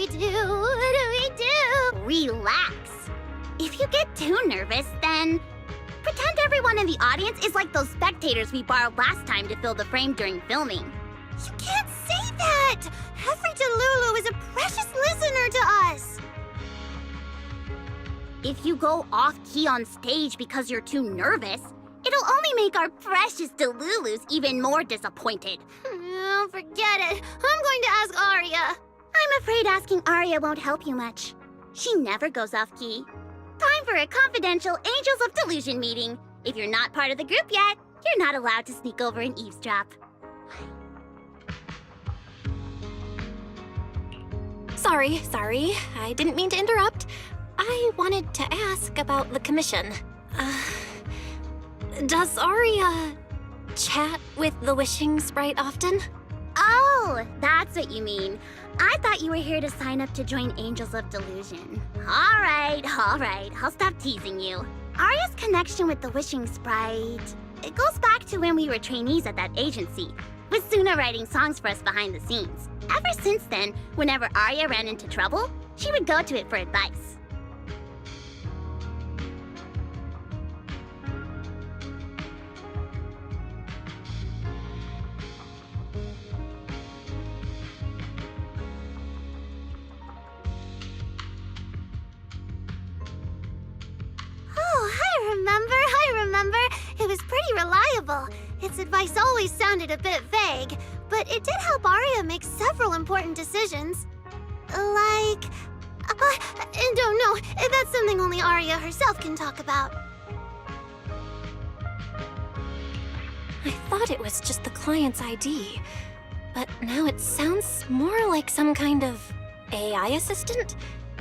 we do? What do we do? Relax. If you get too nervous, then pretend everyone in the audience is like those spectators we borrowed last time to fill the frame during filming. You can't say that! Every Delulu is a precious listener to us! If you go off-key on stage because you're too nervous, it'll only make our precious Delulus even more disappointed. Oh, forget it. I'm going to ask Arya. I'm afraid asking Arya won't help you much. She never goes off-key. Time for a confidential Angels of Delusion meeting. If you're not part of the group yet, you're not allowed to sneak over and eavesdrop. Sorry. I didn't mean to interrupt. I wanted to ask about the commission. Does Arya chat with the Wishing Sprite often? Oh, that's what you mean. I thought you were here to sign up to join Angels of Delusion. All right. I'll stop teasing you. Arya's connection with the Wishing Sprite, it goes back to when we were trainees at that agency, with Suna writing songs for us behind the scenes. Ever since then, whenever Arya ran into trouble, she would go to it for advice. I remember. It was pretty reliable. Its advice always sounded a bit vague, but it did help Arya make several important decisions. I don't know. That's something only Arya herself can talk about. I thought it was just the client's ID, but now it sounds more like some kind of AI assistant.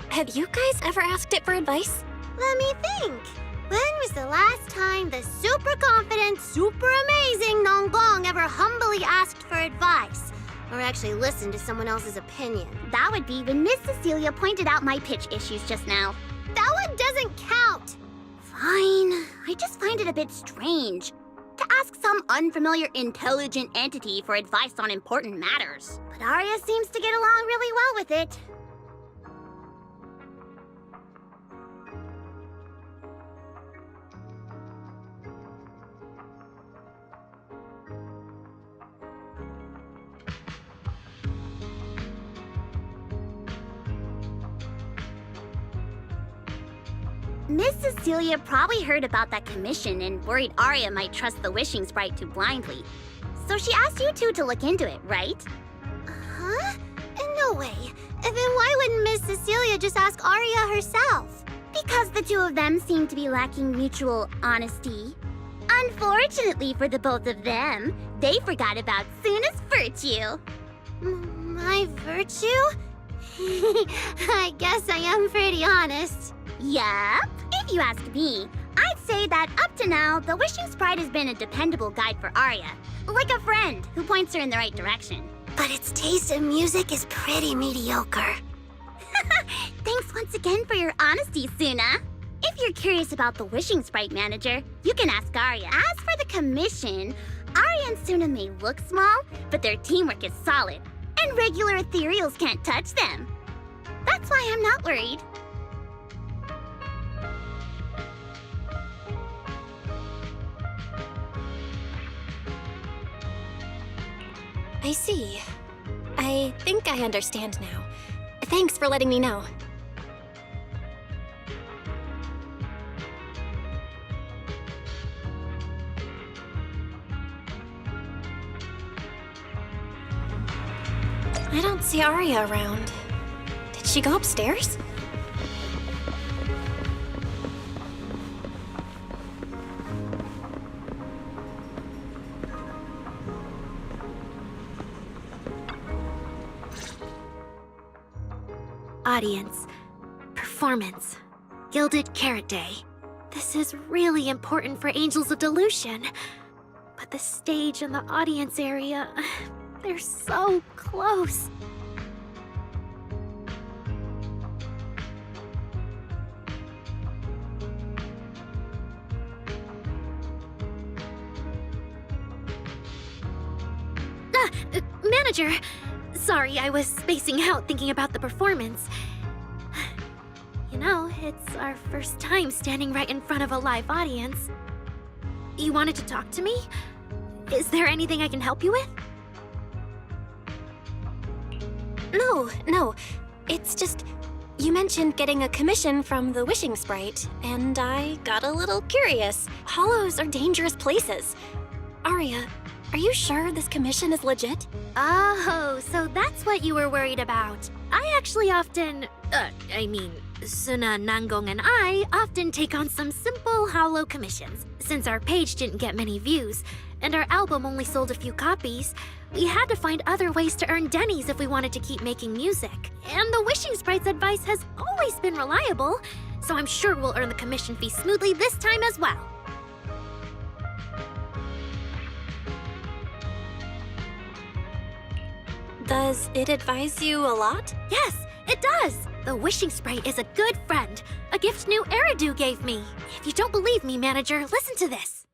Have you guys ever asked it for advice? Let me think. When was the last time the super confident, super amazing Nonggong ever humbly asked for advice? Or actually listened to someone else's opinion? That would be when Miss Cecilia pointed out my pitch issues just now. That one doesn't count! Fine. I just find it a bit strange to ask some unfamiliar intelligent entity for advice on important matters. But Arya seems to get along really well with it. Miss Cecilia probably heard about that commission and worried Arya might trust the Wishing Sprite too blindly. So she asked you two to look into it, right? Huh? No way. Then why wouldn't Miss Cecilia just ask Arya herself? Because the two of them seem to be lacking mutual honesty. Unfortunately for the both of them, they forgot about Suna's virtue. My virtue? I guess I am pretty honest. Yup. If you ask me, I'd say that up to now, the Wishing Sprite has been a dependable guide for Arya. Like a friend who points her in the right direction. But its taste in music is pretty mediocre. Thanks once again for your honesty, Suna. If you're curious about the Wishing Sprite manager, you can ask Arya. As for the commission, Arya and Suna may look small, but their teamwork is solid, and regular ethereals can't touch them. That's why I'm not worried. I see. I think I understand now. Thanks for letting me know. I don't see Arya around. Did she go upstairs? Audience, performance, Gilded Carrot Day. This is really important for Angels of Delusion. But the stage and the audience area, they're so close. Manager, Sorry, I was spacing out thinking about the performance. You know, it's our first time standing right in front of a live audience. You wanted to talk to me? Is there anything I can help you with? No. It's just, you mentioned getting a commission from the Wishing Sprite, and I got a little curious. Hollows are dangerous places. Aria, are you sure this commission is legit? Oh, so that's what you were worried about. I actually often... Suna, Nangong, and I often take on some simple hollow commissions. Since our page didn't get many views, and our album only sold a few copies, we had to find other ways to earn dennies if we wanted to keep making music. And the Wishing Sprite's advice has always been reliable, so I'm sure we'll earn the commission fee smoothly this time as well. Does it advise you a lot? Yes, it does! The Wishing Sprite is a good friend. A gift new Eridu gave me. If you don't believe me, manager, listen to this.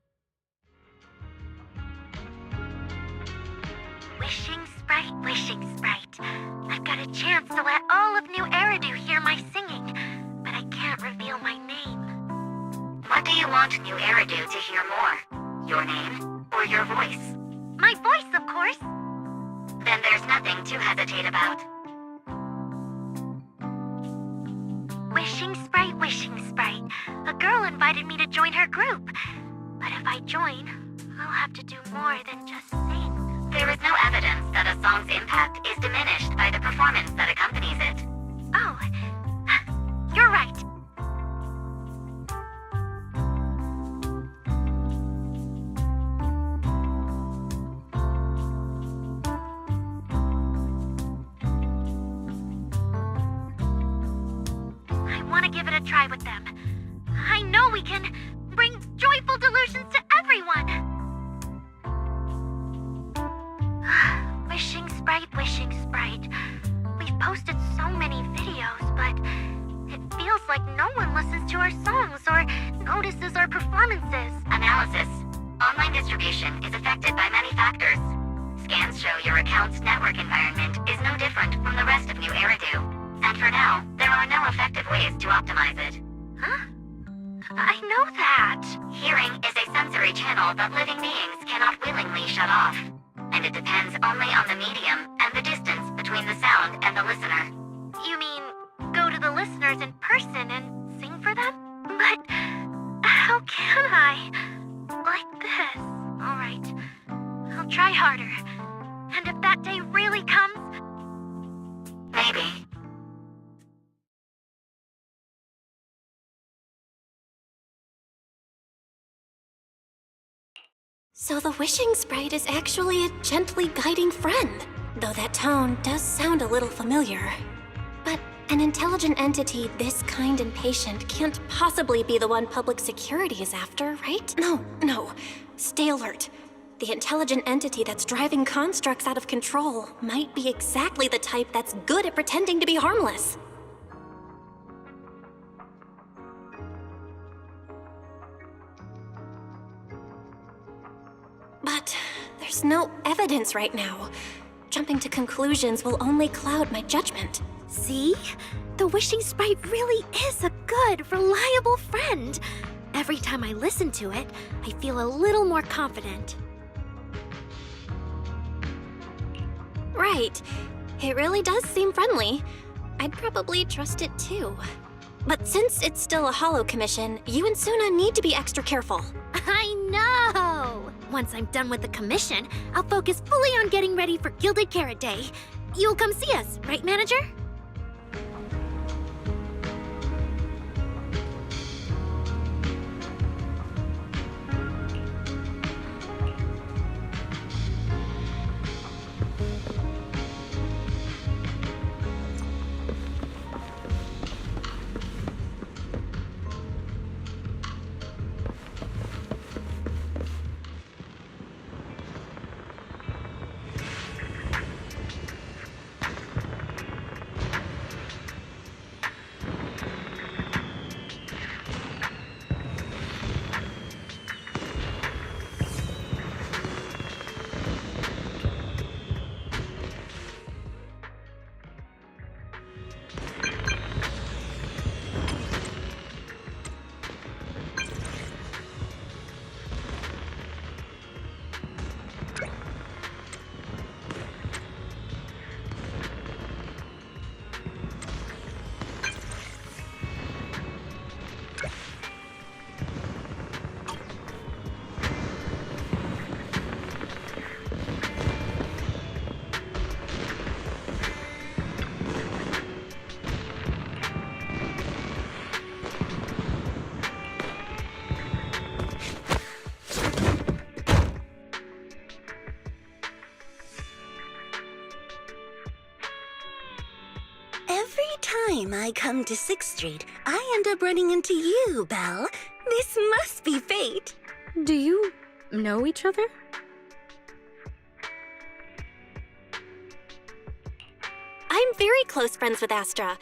Wishing Sprite. I've got a chance to let all of New Eridu hear my singing, but I can't reveal my name. What do you want New Eridu to hear more? Your name or your voice? My voice, of course. Then there's nothing to hesitate about. Wishing Sprite. A girl invited me to join her group. But if I join, I'll have to do more than just sing. There is no evidence that a song's impact is diminished by the performance that accompanies it. Oh, you're right. I want to give it a try with them. I know we can bring joyful delusions to everyone. Wishing Sprite. We've posted so many videos, but it feels like no one listens to our songs or notices our performances. Analysis. Online distribution is affected by many factors. Scans show your account's network environment is no different from the rest of New Eridu. And for now, there are no effective ways to optimize it. Huh? I know that. Hearing is a sensory channel that living beings cannot willingly shut off. And it depends only on the medium and the distance between the sound and the listener. You mean, go to the listeners in person and sing for them? But how can I? Like this. Alright, I'll try harder. And if that day really comes... Maybe. So the Wishing Sprite is actually a gently guiding friend, though that tone does sound a little familiar. But an intelligent entity this kind and patient can't possibly be the one public security is after, right? No. Stay alert. The intelligent entity that's driving constructs out of control might be exactly the type that's good at pretending to be harmless. But there's no evidence right now. Jumping to conclusions will only cloud my judgment. See? The Wishing Sprite really is a good, reliable friend. Every time I listen to it, I feel a little more confident. Right. It really does seem friendly. I'd probably trust it too. But since it's still a hollow commission, you and Suna need to be extra careful. I know! Once I'm done with the commission, I'll focus fully on getting ready for Gilded Carrot Day. You'll come see us, right, manager? time I come to 6th Street, I end up running into you, Belle. This must be fate. Do you know each other? I'm very close friends with Astra.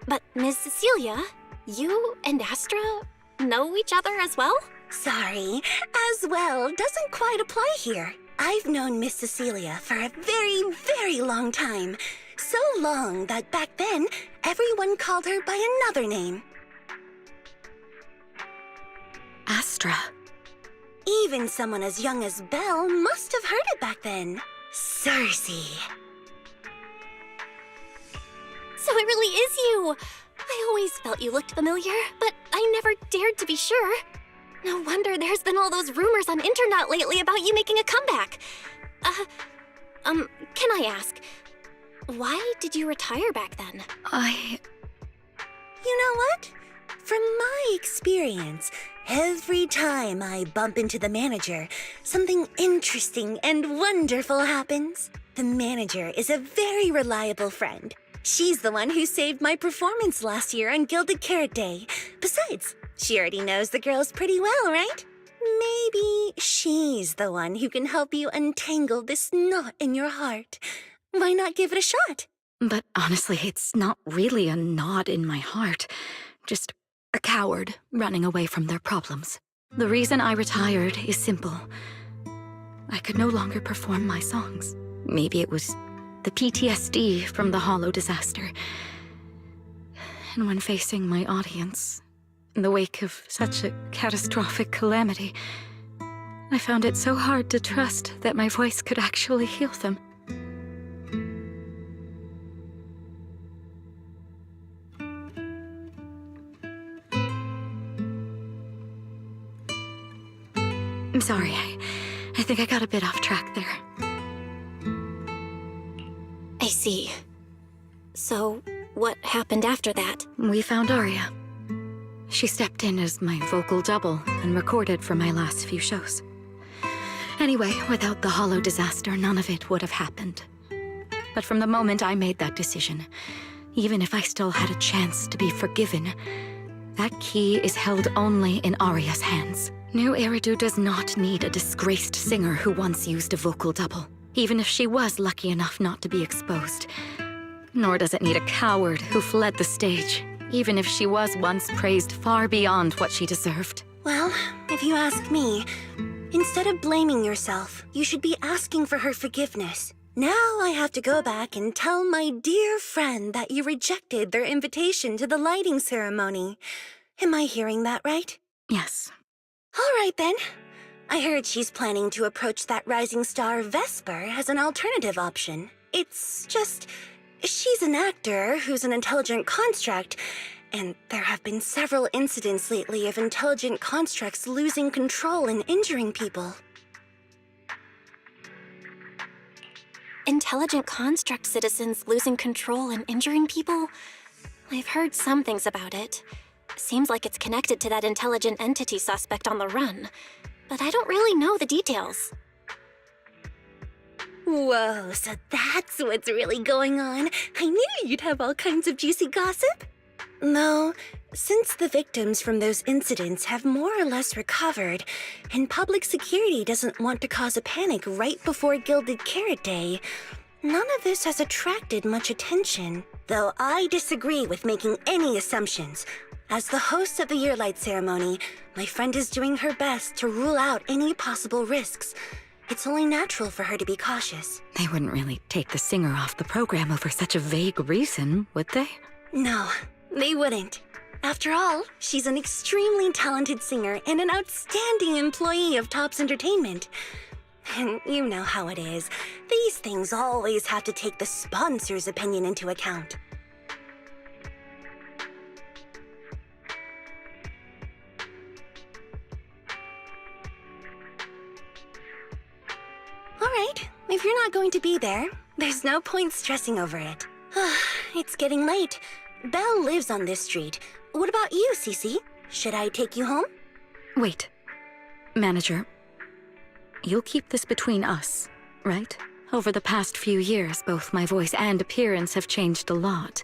But Ms. Cecilia, you and Astra know each other as well? Sorry, as well doesn't quite apply here. I've known Miss Cecilia for a very, very long time. So long that back then, everyone called her by another name. Astra. Even someone as young as Belle must have heard it back then. Cersei. So it really is you! I always felt you looked familiar, but I never dared to be sure. No wonder there's been all those rumors on internet lately about you making a comeback. Can I ask, why did you retire back then? You know what? From my experience, every time I bump into the manager, something interesting and wonderful happens. The manager is a very reliable friend. She's the one who saved my performance last year on Gilded Carrot Day. Besides, she already knows the girls pretty well, right? Maybe she's the one who can help you untangle this knot in your heart. Why not give it a shot? But honestly, it's not really a knot in my heart. Just a coward running away from their problems. The reason I retired is simple. I could no longer perform my songs. Maybe it was the PTSD from the Hollow disaster. And when facing my audience, in the wake of such a catastrophic calamity, I found it so hard to trust that my voice could actually heal them. I'm sorry, I think I got a bit off track there. I see. So, what happened after that? We found Aria. She stepped in as my vocal double and recorded for my last few shows. Anyway, without the Hollow disaster, none of it would have happened. But from the moment I made that decision, even if I still had a chance to be forgiven, that key is held only in Aria's hands. New Eridu does not need a disgraced singer who once used a vocal double, even if she was lucky enough not to be exposed. Nor does it need a coward who fled the stage, even if she was once praised far beyond what she deserved. Well, if you ask me, instead of blaming yourself, you should be asking for her forgiveness. Now I have to go back and tell my dear friend that you rejected their invitation to the lighting ceremony. Am I hearing that right? Yes. All right, then. I heard she's planning to approach that rising star Vesper as an alternative option. It's just, she's an actor who's an intelligent construct, and there have been several incidents lately of intelligent constructs losing control and injuring people. Intelligent construct citizens losing control and injuring people? I've heard some things about it. Seems like it's connected to that intelligent entity suspect on the run. But I don't really know the details. Whoa, so that's what's really going on. I knew you'd have all kinds of juicy gossip. No, since the victims from those incidents have more or less recovered, and public security doesn't want to cause a panic right before Gilded Carrot Day, none of this has attracted much attention. Though I disagree with making any assumptions. As the host of the Yearlight ceremony, my friend is doing her best to rule out any possible risks. It's only natural for her to be cautious. They wouldn't really take the singer off the program over such a vague reason, would they? No, they wouldn't. After all, she's an extremely talented singer and an outstanding employee of Topps Entertainment. And you know how it is. These things always have to take the sponsor's opinion into account. Alright, if you're not going to be there, there's no point stressing over it. It's getting late. Belle lives on this street. What about you, Cece? Should I take you home? Wait. Manager, you'll keep this between us, right? Over the past few years, both my voice and appearance have changed a lot.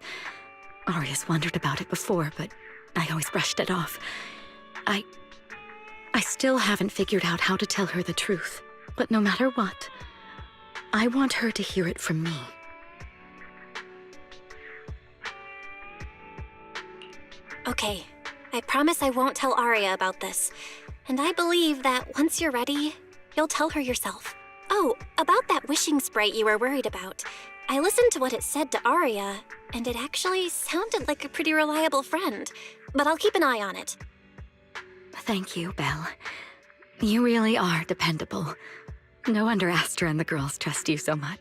Aria's wondered about it before, but I always brushed it off. I still haven't figured out how to tell her the truth. But no matter what, I want her to hear it from me. Okay, I promise I won't tell Aria about this. And I believe that once you're ready, you'll tell her yourself. Oh, about that wishing sprite you were worried about. I listened to what it said to Aria, and it actually sounded like a pretty reliable friend. But I'll keep an eye on it. Thank you, Belle. You really are dependable. No wonder Astra and the girls trust you so much.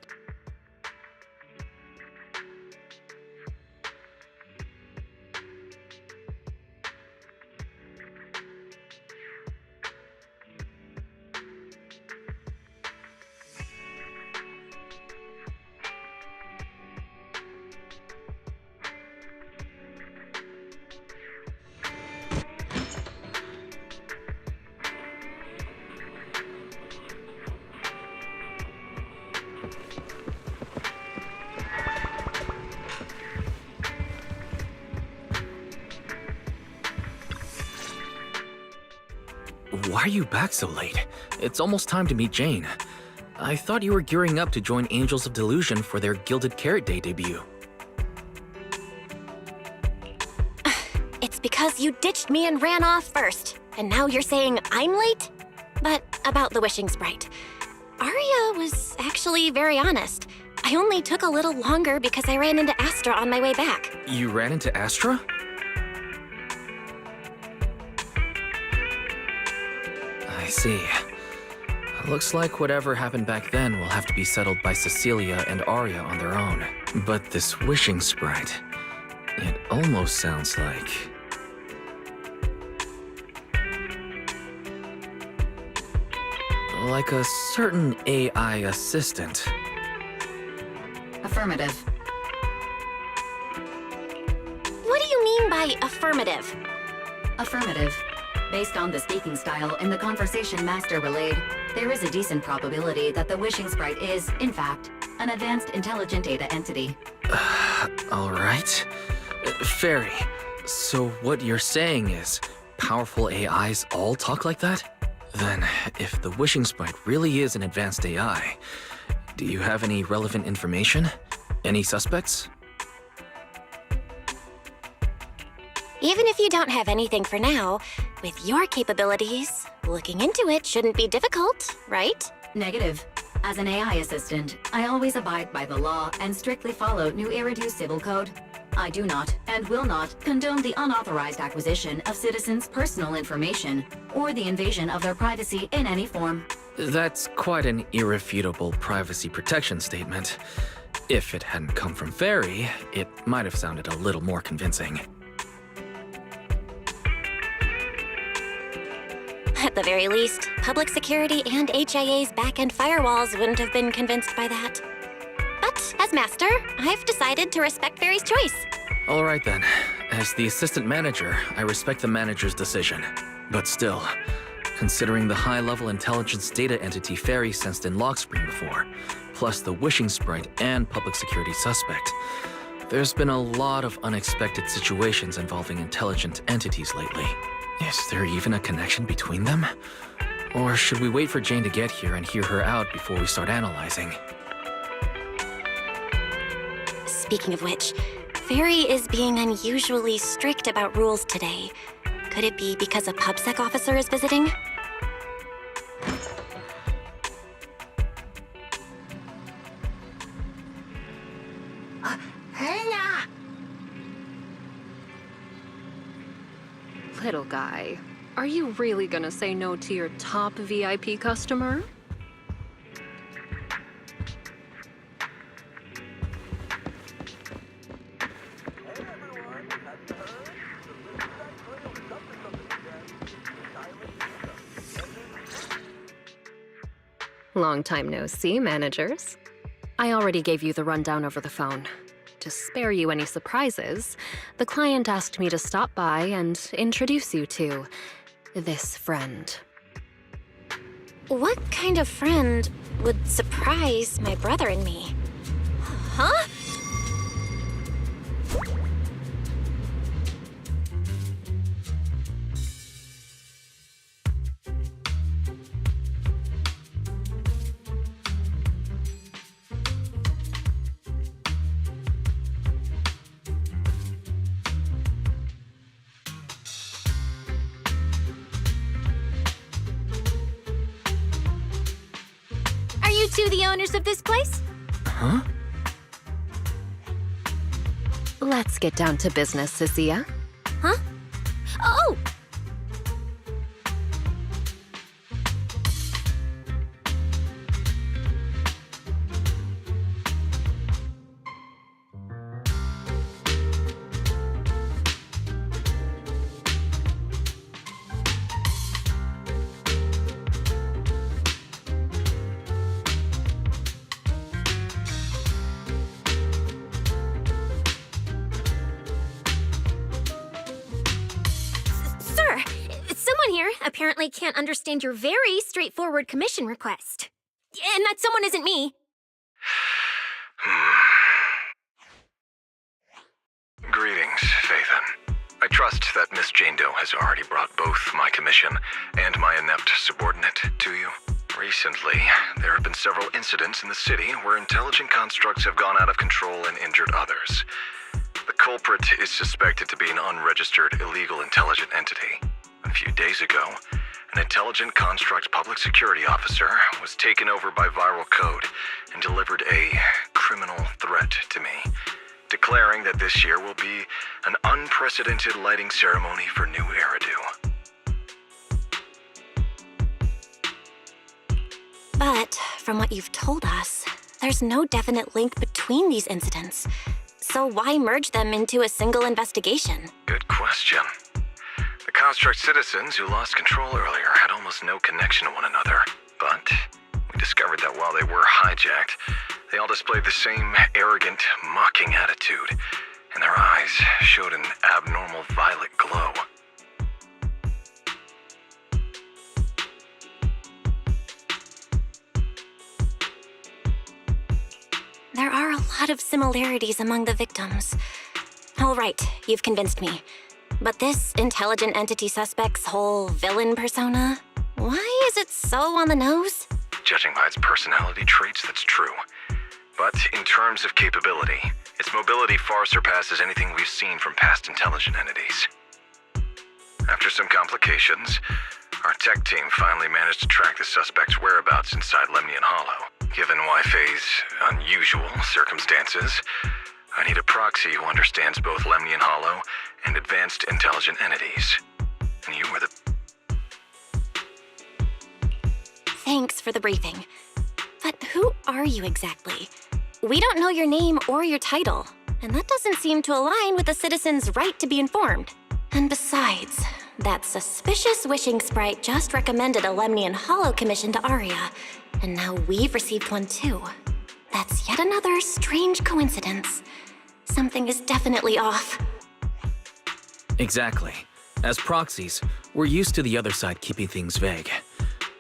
Why are you back so late? It's almost time to meet Jane. I thought you were gearing up to join Angels of Delusion for their Gilded Carrot Day debut. It's because you ditched me and ran off first. And now you're saying I'm late? But about the wishing sprite. Aria was actually very honest. I only took a little longer because I ran into Astra on my way back. You ran into Astra? I see. Looks like whatever happened back then will have to be settled by Cecilia and Aria on their own. But this wishing sprite, it almost sounds like... like a certain AI assistant. Affirmative. What do you mean by affirmative? Affirmative. Based on the speaking style and the conversation Master relayed, there is a decent probability that the wishing sprite is, in fact, an advanced intelligent data entity. All right. Fairy, so what you're saying is powerful AIs all talk like that? Then, if the wishing sprite really is an advanced AI, do you have any relevant information? Any suspects? Even if you don't have anything for now, with your capabilities, looking into it shouldn't be difficult, right? Negative. As an AI assistant, I always abide by the law and strictly follow New Eridu Civil Code. I do not, and will not, condone the unauthorized acquisition of citizens' personal information or the invasion of their privacy in any form. That's quite an irrefutable privacy protection statement. If it hadn't come from Fairy, it might have sounded a little more convincing. At the very least, public security and HIA's back-end firewalls wouldn't have been convinced by that. But as master, I've decided to respect Fairy's choice. All right then. As the assistant manager, I respect the manager's decision. But still, considering the high-level intelligence data entity Fairy sensed in Lockscreen before, plus the wishing sprite and public security suspect, there's been a lot of unexpected situations involving intelligent entities lately. Is there even a connection between them? Or should we wait for Jane to get here and hear her out before we start analyzing? Speaking of which, Fairy is being unusually strict about rules today. Could it be because a PubSec officer is visiting? Little guy, are you really gonna say no to your top VIP customer? Long time no see, managers. I already gave you the rundown over the phone. To spare you any surprises, the client asked me to stop by and introduce you to this friend. What kind of friend would surprise my brother and me? Huh? two the owners of this place? Huh? Let's get down to business, Cecilia. Huh? Oh! Sir, someone here apparently can't understand your very straightforward commission request. And that someone isn't me. Greetings, Phaethon. I trust that Miss Jane Doe has already brought both my commission and my inept subordinate to you. Recently, there have been several incidents in the city where intelligent constructs have gone out of control and injured others. The culprit is suspected to be an unregistered illegal intelligent entity. A few days ago, an intelligent construct public security officer was taken over by viral code and delivered a criminal threat to me, declaring that this year will be an unprecedented lighting ceremony for New Eridu. But from what you've told us, there's no definite link between these incidents. So why merge them into a single investigation? Good question. The construct citizens who lost control earlier had almost no connection to one another. But we discovered that while they were hijacked, they all displayed the same arrogant, mocking attitude, and their eyes showed an abnormal violet glow. There are a lot of similarities among the victims. All right, you've convinced me. But this intelligent entity suspect's whole villain persona, why is it so on the nose? Judging by its personality traits, that's true. But in terms of capability, its mobility far surpasses anything we've seen from past intelligent entities. After some complications, our tech team finally managed to track the suspect's whereabouts inside Lemnian Hollow. Given Wi-Fi's unusual circumstances, I need a proxy who understands both Lemnian Hollow and advanced intelligent entities. And you were the... Thanks for the briefing. But who are you exactly? We don't know your name or your title, and that doesn't seem to align with the citizens' right to be informed. And besides, that suspicious wishing sprite just recommended a Lemnian Hollow commission to Aria, and now we've received one too. That's yet another strange coincidence. Something is definitely off. Exactly. As proxies, we're used to the other side keeping things vague.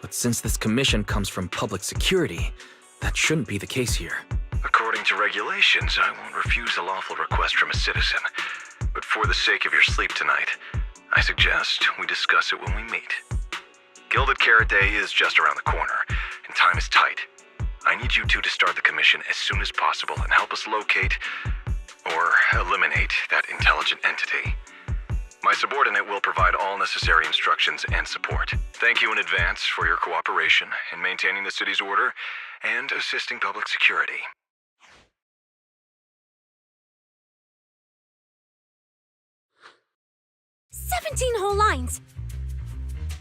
But since this commission comes from public security, that shouldn't be the case here. According to regulations, I won't refuse a lawful request from a citizen. But for the sake of your sleep tonight, I suggest we discuss it when we meet. Gilded Carrot Day is just around the corner, and time is tight. I need you two to start the commission as soon as possible and help us locate or eliminate that intelligent entity. My subordinate will provide all necessary instructions and support. Thank you in advance for your cooperation in maintaining the city's order and assisting public security. "17 whole lines!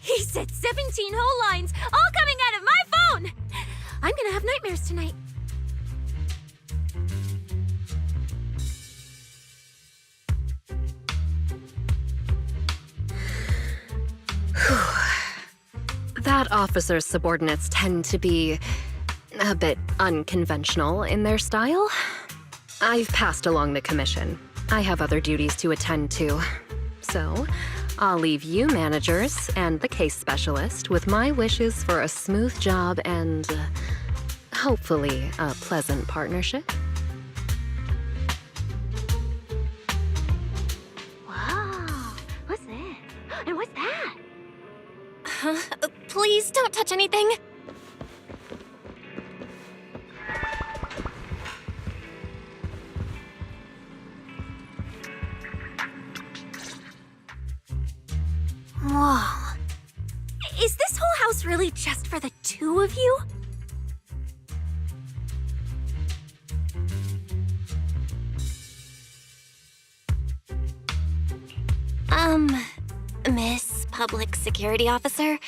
He said 17 whole lines, all coming out of my phone! I'm gonna have nightmares tonight." That officer's subordinates tend to be a bit unconventional in their style. I've passed along the commission. I have other duties to attend to. So, I'll leave you managers and the case specialist with my wishes for a smooth job and, hopefully, a pleasant partnership. Whoa, what's this? And what's that? Please don't touch anything. Whoa. Is this whole house really just for the two of you? Miss Public Security Officer,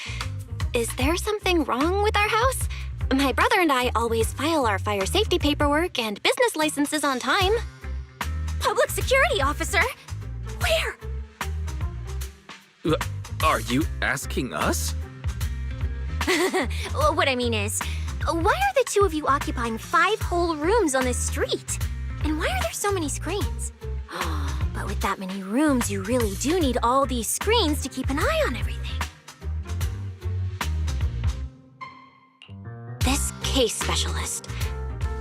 is there something wrong with our house? My brother and I always file our fire safety paperwork and business licenses on time. Public Security Officer? Where? Are you asking us? What I mean is, why are the two of you occupying 5 whole rooms on this street? And why are there so many screens? But with that many rooms, you really do need all these screens to keep an eye on everything. This case specialist.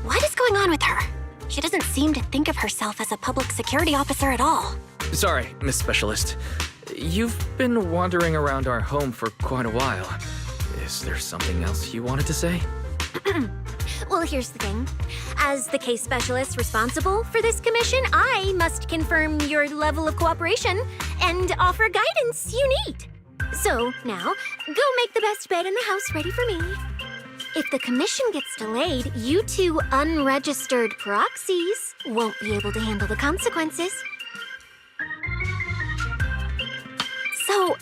What is going on with her? She doesn't seem to think of herself as a public security officer at all. Sorry, Miss Specialist. You've been wandering around our home for quite a while. Is there something else you wanted to say? Well, here's the thing. As the case specialist responsible for this commission, I must confirm your level of cooperation and offer guidance you need. So now, go make the best bed in the house ready for me. If the commission gets delayed, you two unregistered proxies won't be able to handle the consequences. So,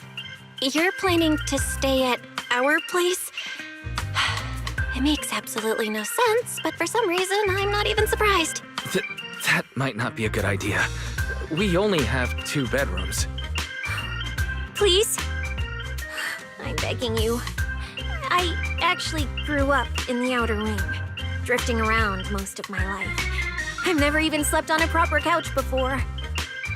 you're planning to stay at our place? It makes absolutely no sense, but for some reason, I'm not even surprised. That might not be a good idea. We only have 2 bedrooms. Please? I'm begging you. I actually grew up in the outer ring, drifting around most of my life. I've never even slept on a proper couch before.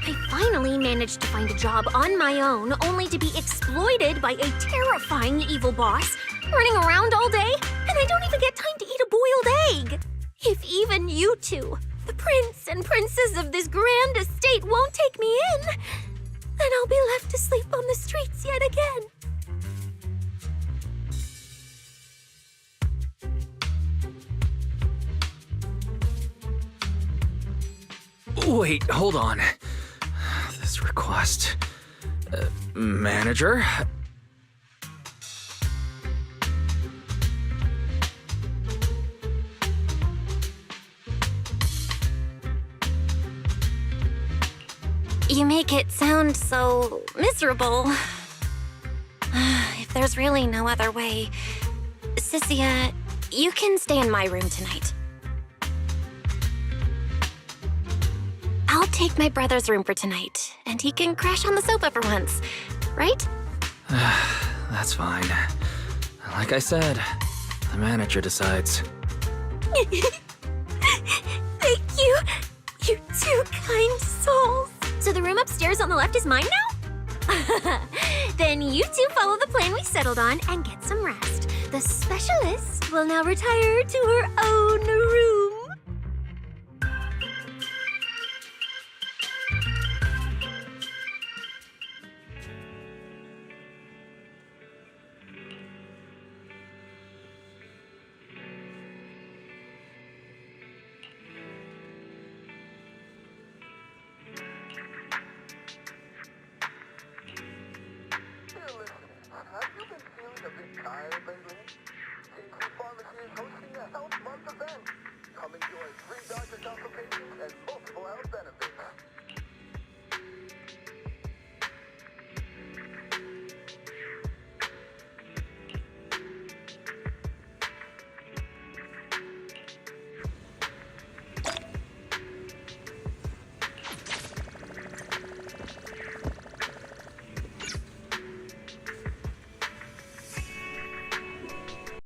I finally managed to find a job on my own, only to be exploited by a terrifying evil boss, running around all day, and I don't even get time to eat a boiled egg. If even you two, the prince and princess of this grand estate, won't take me in, then I'll be left to sleep on the streets yet again. Wait, hold on. This request... manager? You make it sound so miserable. If there's really no other way, Sissia, you can stay in my room tonight. I'll take my brother's room for tonight, and he can crash on the sofa for once, right? That's fine. Like I said, the manager decides. Thank you, you two kind souls. So the room upstairs on the left is mine now? Then you two follow the plan we settled on and get some rest. The specialist will now retire to her own room.